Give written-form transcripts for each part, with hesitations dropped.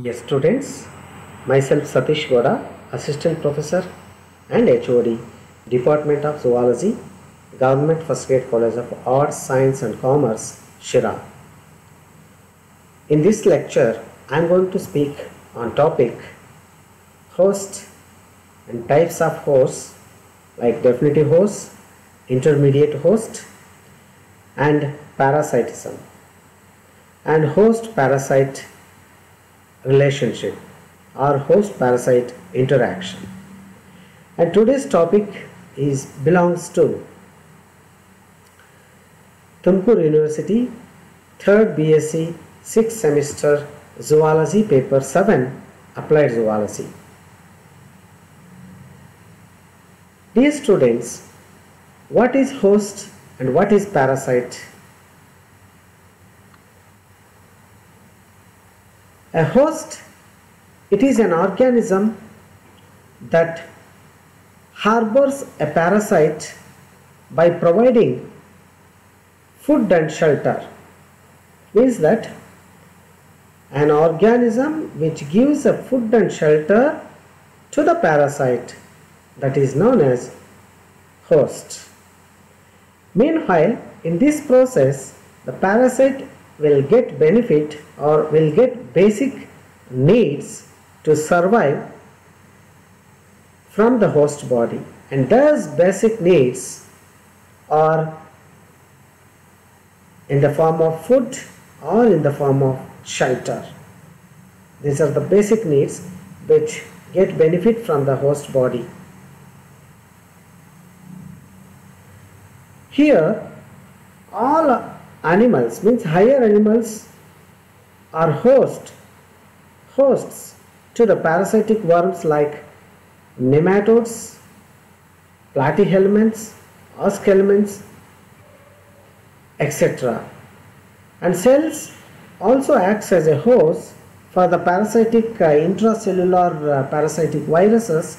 Dear students, myself Satish Goda, Assistant Professor and HOD, Department of Zoology, Government First Grade College of Arts, Science and Commerce, Shira. In this lecture, I am going to speak on topic host and types of hosts like definitive host, intermediate host and parasitism and host parasite relationship or host parasite interaction. And today's topic belongs to Tumkur University 3rd BSc 6th semester Zoology paper 7 Applied Zoology. Dear students, what is host and what is parasite? A host, it is an organism that harbors a parasite by providing food and shelter. Means that an organism which gives a food and shelter to the parasite, that is known as host. Meanwhile, in this process, the parasite will get benefit or will get basic needs to survive from the host body, and those basic needs are in the form of food or in the form of shelter. These are the basic needs which get benefit from the host body. Here all animals, means higher animals, are hosts to the parasitic worms like nematodes, platyhelminths, oscelminths, etc. And cells also acts as a host for the parasitic intracellular parasitic viruses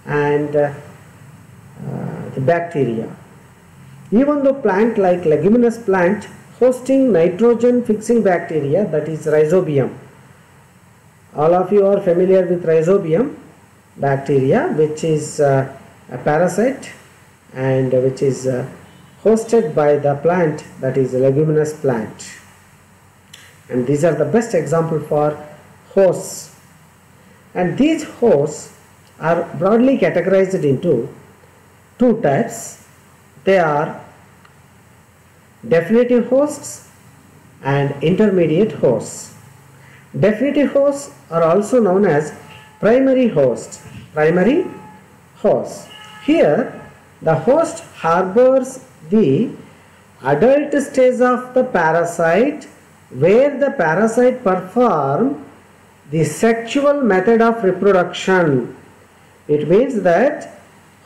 and the bacteria. Even though plant like leguminous plant hosting nitrogen fixing bacteria, that is rhizobium. All of you are familiar with rhizobium bacteria, which is a parasite and which is hosted by the plant, that is a leguminous plant. And these are the best example for hosts. And these hosts are broadly categorized into two types. They are definitive hosts and intermediate hosts. Definitive hosts are also known as primary hosts. Primary hosts. Here the host harbors the adult stage of the parasite, where the parasite performs the sexual method of reproduction. It means that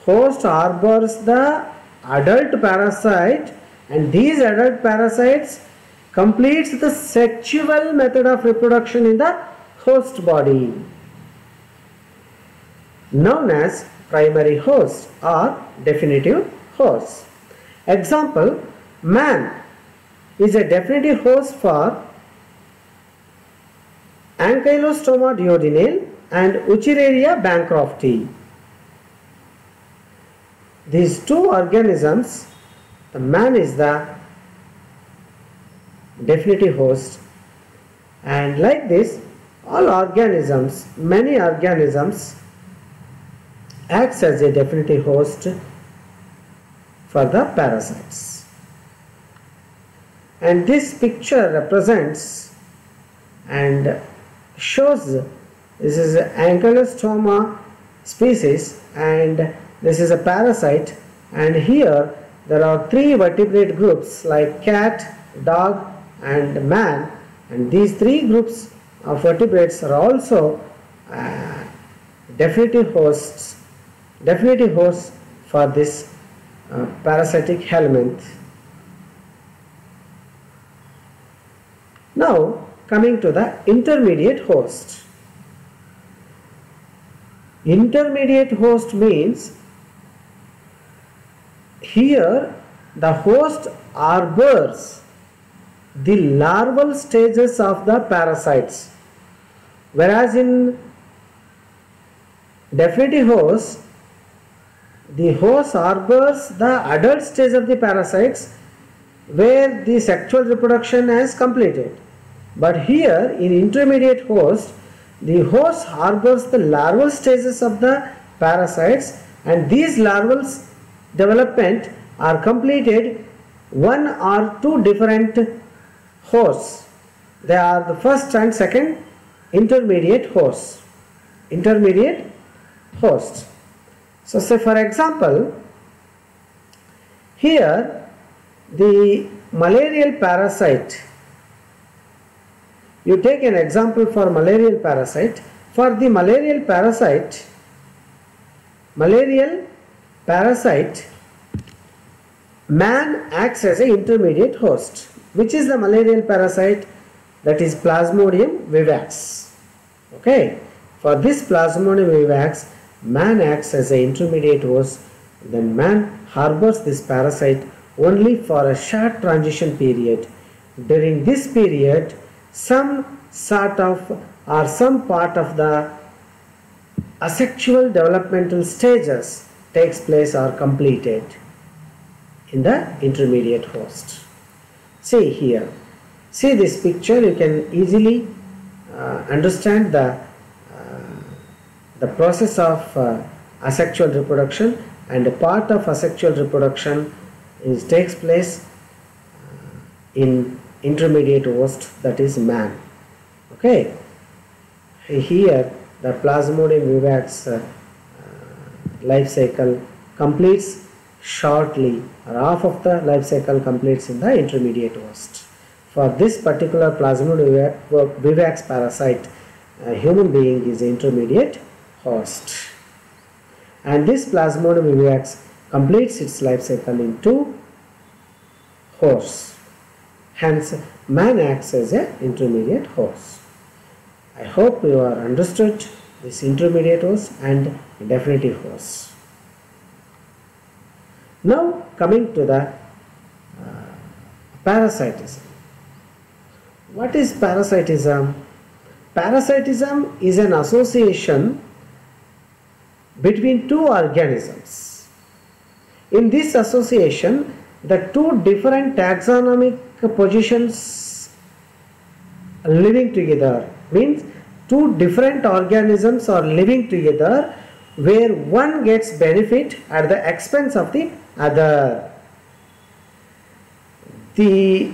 host harbors the adult parasite, and these adult parasites completes the sexual method of reproduction in the host body, known as primary host or definitive host. Example, man is a definitive host for Ankylostoma duodenale and Wuchereria bancrofti. These two organisms, the man is the definitive host, and like this all organisms, many organisms acts as a definitive host for the parasites. And this picture represents and shows this is an Ankylostoma species, and this is a parasite, and here there are three vertebrate groups like cat, dog and man, and these three groups of vertebrates are also definitive hosts for this parasitic helminth. Now coming to the intermediate host. Intermediate host means here the host harbors the larval stages of the parasites. Whereas in definitive host, the host harbors the adult stage of the parasites where the sexual reproduction has completed. But here in intermediate host, the host harbors the larval stages of the parasites, and these larval development are completed one or two different hosts. They are the first and second intermediate hosts. Intermediate hosts. So say for example, here the malarial parasite, you take an example for malarial parasite. For the malarial parasite, man acts as an intermediate host. Which is the malarial parasite? That is Plasmodium vivax. Okay. For this Plasmodium vivax, man acts as an intermediate host. Then man harbors this parasite only for a short transition period. During this period, some sort of or some part of the asexual developmental stages takes place or completed in the intermediate host. See here, see this picture, you can easily understand the process of asexual reproduction, and a part of asexual reproduction takes place in intermediate host, that is man. Okay, here the Plasmodium vivax life cycle completes shortly, or half of the life cycle completes in the intermediate host. For this particular Plasmodium vivax parasite, a human being is intermediate host, and this Plasmodium vivax completes its life cycle in two hosts. Hence, man acts as an intermediate host. I hope you are understood this intermediate host and definitive host. Now coming to the parasitism. What is parasitism? Parasitism is an association between two organisms. In this association, the two different taxonomic positions living together, means two different organisms are living together where one gets benefit at the expense of the other. The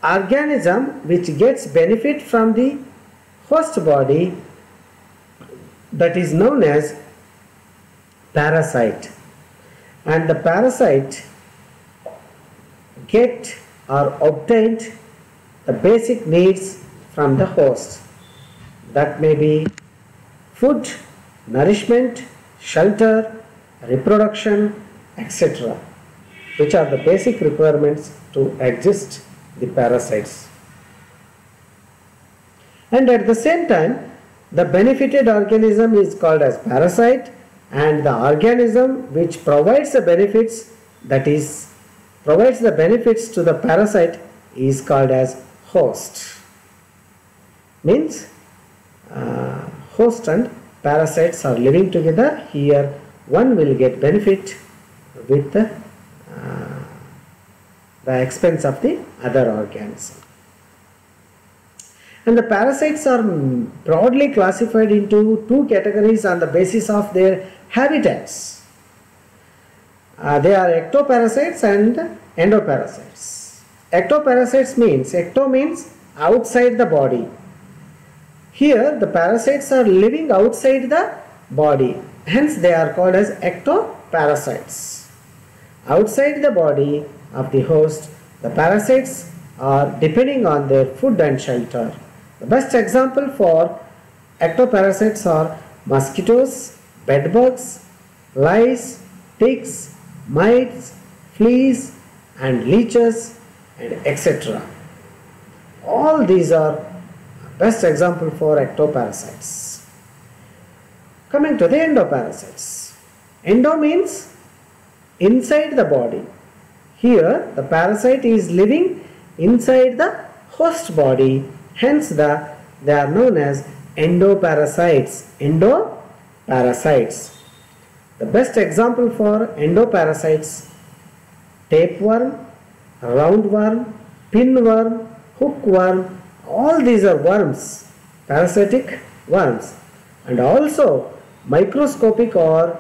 organism which gets benefit from the host body, that is known as parasite, and the parasite get or obtained the basic needs from the host. That may be food, nourishment, shelter, reproduction, etc., which are the basic requirements to exist the parasites. And at the same time, the benefited organism is called as parasite, and the organism which provides the benefits, that is provides the benefits to the parasite, is called as host. Means host and parasites are living together. Here one will get benefit with the expense of the other organism. And the parasites are broadly classified into two categories on the basis of their habitats. They are ectoparasites and endoparasites. Ectoparasites means, ecto means outside the body. Here the parasites are living outside the body, hence they are called as ectoparasites. Outside the body of the host, the parasites are depending on their food and shelter. The best example for ectoparasites are mosquitoes, bedbugs, lice, ticks, mites, fleas and leeches, and etc. All these are best example for ectoparasites. Coming to the endoparasites. Endo means inside the body. Here the parasite is living inside the host body, hence they are known as endoparasites. Endoparasites. The best example for endoparasites: tapeworm, roundworm, pinworm, hookworm. All these are worms, parasitic worms, and also microscopic or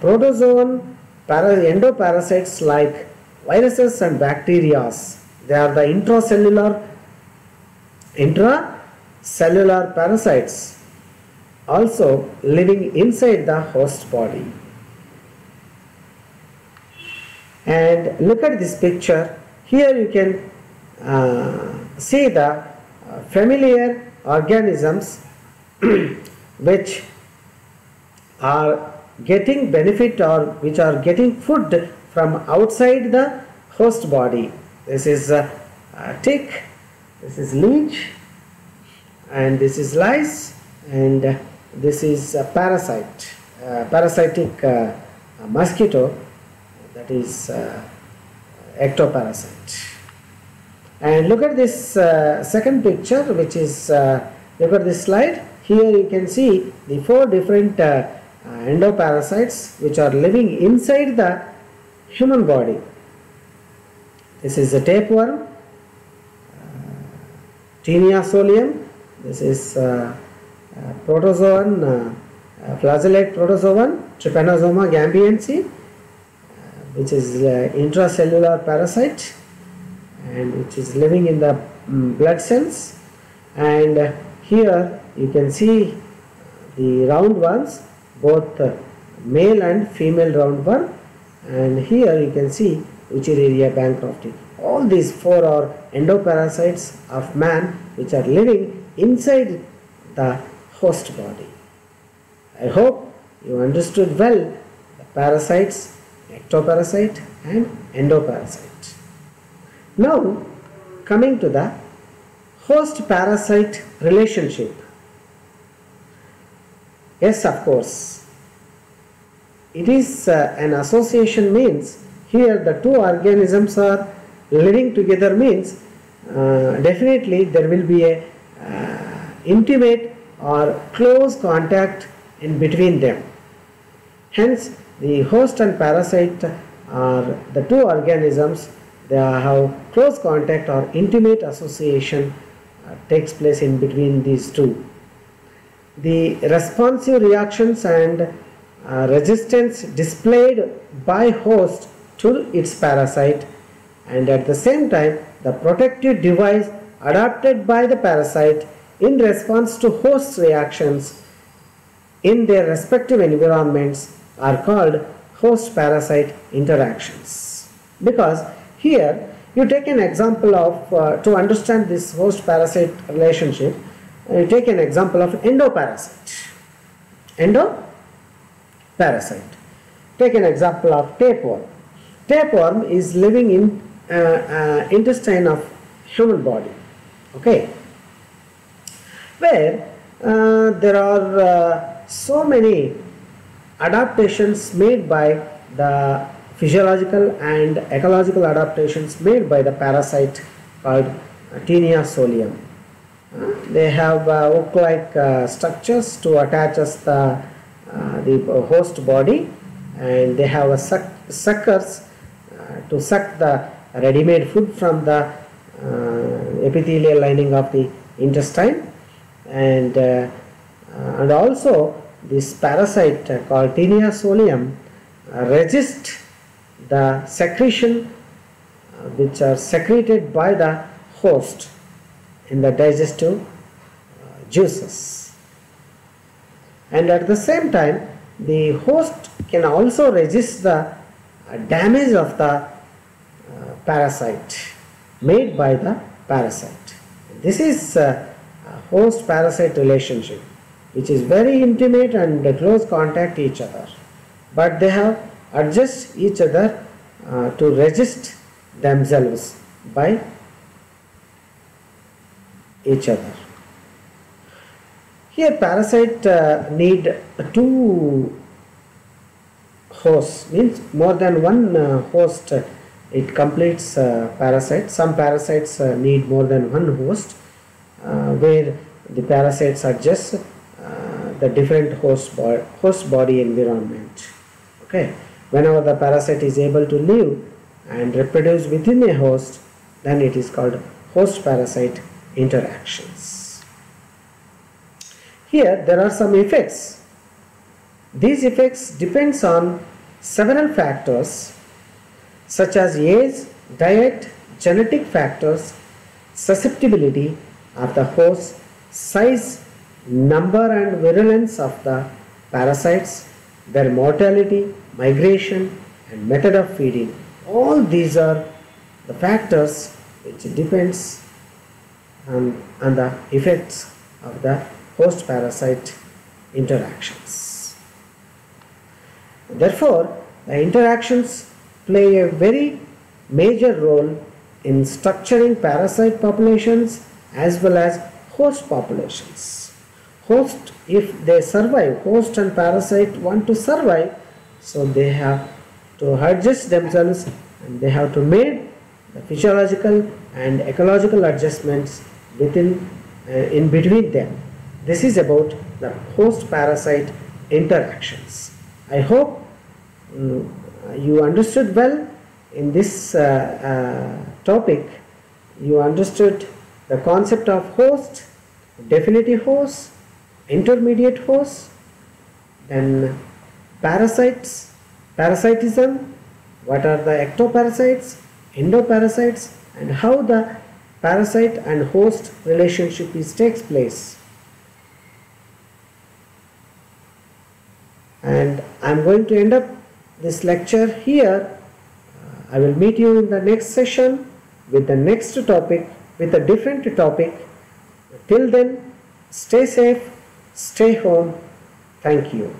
protozoan endoparasites like viruses and bacteria. They are the intracellular parasites, also living inside the host body. And look at this picture. Here you can see the familiar organisms which are getting benefit or which are getting food from outside the host body. This is tick, this is leech, and this is lice, and this is a parasitic mosquito, that is ectoparasite. And look at this second picture, which is look at this slide. Here you can see the 4 different endoparasites which are living inside the human body. This is a tapeworm, Taenia solium. This is protozoan, flagellate protozoan, Trypanosoma gambiense, which is intracellular parasite and which is living in the blood cells. And here you can see the roundworms, both male and female roundworm, and here you can see Wuchereria bancrofti. All these 4 are endoparasites of man which are living inside the host body. I hope you understood well the parasites, ectoparasite and endoparasite. Now coming to the host-parasite relationship. Yes, of course, it is an association, means here the 2 organisms are living together, means definitely there will be a intimate or close contact in between them. Hence the host and parasite are the 2 organisms. They have close contact or intimate association takes place in between these 2. The responsive reactions and resistance displayed by host to its parasite, and at the same time the protective device adapted by the parasite in response to host reactions in their respective environments are called host-parasite interactions. Because here you take an example of, to understand this host-parasite relationship, you take an example of endoparasite. Endoparasite. Take an example of tapeworm. Tapeworm is living in intestine of human body, okay, where there are so many adaptations made by the physiological and ecological adaptations made by the parasite called Taenia solium. They have hook-like structures to attach us the host body, and they have a suckers to suck the ready-made food from the epithelial lining of the intestine, and also this parasite called Taenia solium resist the secretion which are secreted by the host in the digestive juices, and at the same time the host can also resist the damage of the parasite made by the parasite. This is a host-parasite relationship which is very intimate and close contact each other, but they have adjust each other to resist themselves by each other. Here parasite need 2 hosts, means more than one host it completes parasite. Some parasites need more than one host, where the parasites are just the different host body environment. Okay, whenever the parasite is able to live and reproduce within a host, then it is called host parasite interactions. Here there are some effects. These effects depends on several factors such as age, diet, genetic factors, susceptibility of the host, size, number and virulence of the parasites, their mortality, migration and method of feeding. All these are the factors which depends on the effects of the host parasite interactions. Therefore, the interactions play a very major role in structuring parasite populations as well as host populations. Host, if they survive, host and parasite want to survive, so they have to adjust themselves and they have to make the physiological and ecological adjustments in between them. This is about the host parasite interactions. I hope you understood well in this topic. You understood the concept of host, definitive host, intermediate host, then parasites, parasitism, what are the ectoparasites, endoparasites, and how the parasite and host relationship takes place. And I am going to end up this lecture here. I will meet you in the next session with the next topic, with a different topic. Till then, stay safe, stay home. Thank you.